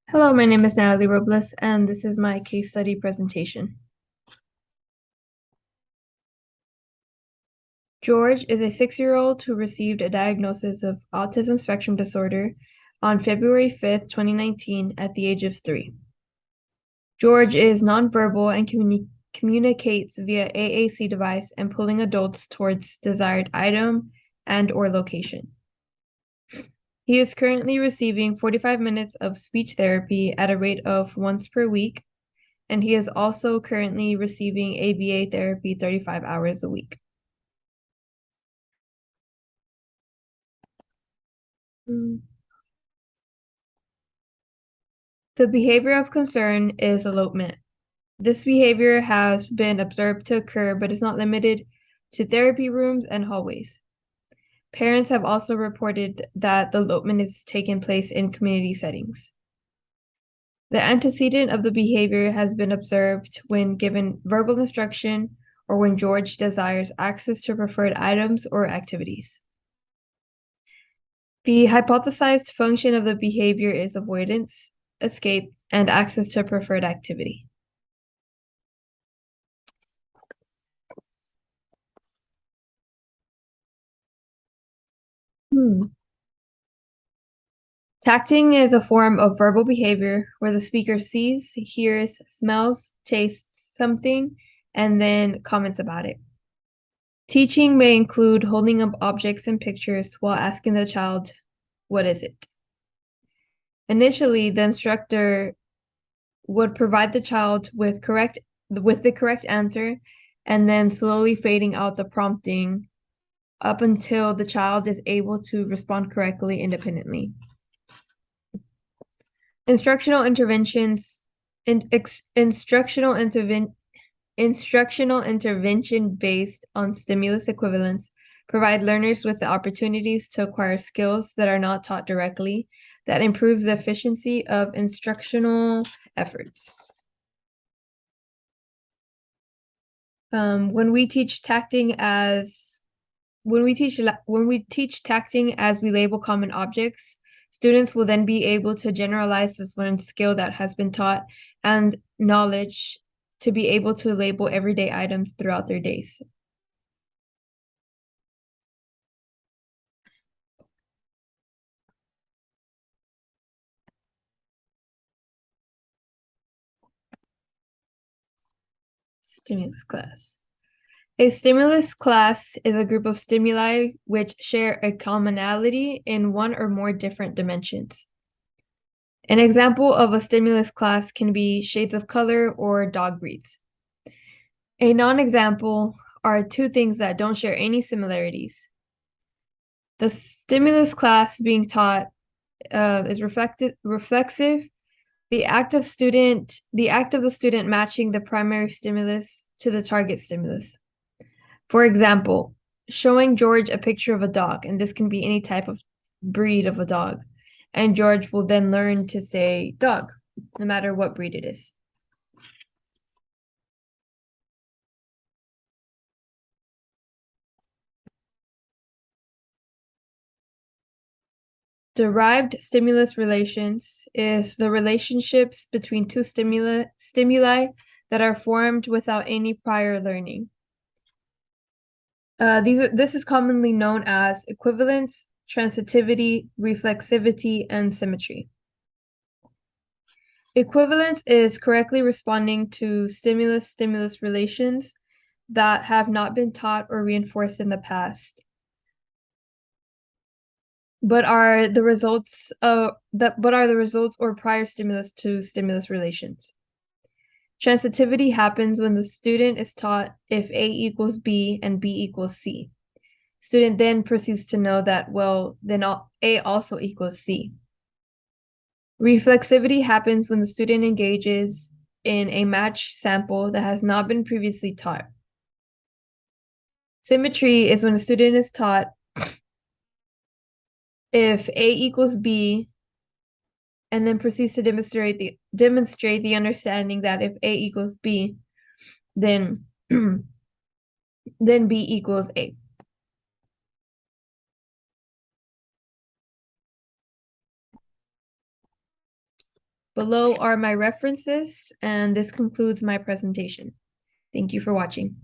Hello, my name is Natalie Robles, and this is my case study presentation. George is a 6-year-old who received a diagnosis of autism spectrum disorder on February 5th, 2019, at the age of 3. George is nonverbal and communicates via AAC device and pulling adults towards desired item and/or location. He is currently receiving 45 minutes of speech therapy at a rate of once per week, and he is also currently receiving ABA therapy 35 hours a week. The behavior of concern is elopement. This behavior has been observed to occur but is not limited to therapy rooms and hallways. Parents have also reported that the elopement is taking place in community settings. The antecedent of the behavior has been observed when given verbal instruction or when George desires access to preferred items or activities. The hypothesized function of the behavior is avoidance, escape, and access to a preferred activity. Tacting is a form of verbal behavior where the speaker sees, hears, smells, tastes something, and then comments about it. Teaching may include holding up objects and pictures while asking the child, "What is it?" Initially, the instructor would provide the child with the correct answer and then slowly fading out the prompting up until the child is able to respond correctly independently. Instructional interventions in instructional intervention based on stimulus equivalence provide learners with the opportunities to acquire skills that are not taught directly that improves the efficiency of instructional efforts. When we teach tacting as we label common objects, students will then be able to generalize this learned skill that has been taught and knowledge to be able to label everyday items throughout their days. Stimulus class. A stimulus class is a group of stimuli which share a commonality in one or more different dimensions. An example of a stimulus class can be shades of color or dog breeds. A non-example are two things that don't share any similarities. The stimulus class being taught is reflexive. The act of the student matching the primary stimulus to the target stimulus. For example, showing George a picture of a dog, and this can be any type of breed of a dog, and George will then learn to say dog, no matter what breed it is. Derived stimulus relations is the relationships between two stimuli that are formed without any prior learning. This is commonly known as equivalence, transitivity, reflexivity, and symmetry. Equivalence is correctly responding to stimulus-stimulus relations that have not been taught or reinforced in the past, but are the results or prior stimulus to stimulus relations. Transitivity happens when the student is taught if A equals B and B equals C. Student then proceeds to know that, well, then A also equals C. Reflexivity happens when the student engages in a matched sample that has not been previously taught. Symmetry is when a student is taught if A equals B and then proceeds to demonstrate the understanding that if A equals B, then then B equals A. Below are my references, and this concludes my presentation. Thank you for watching.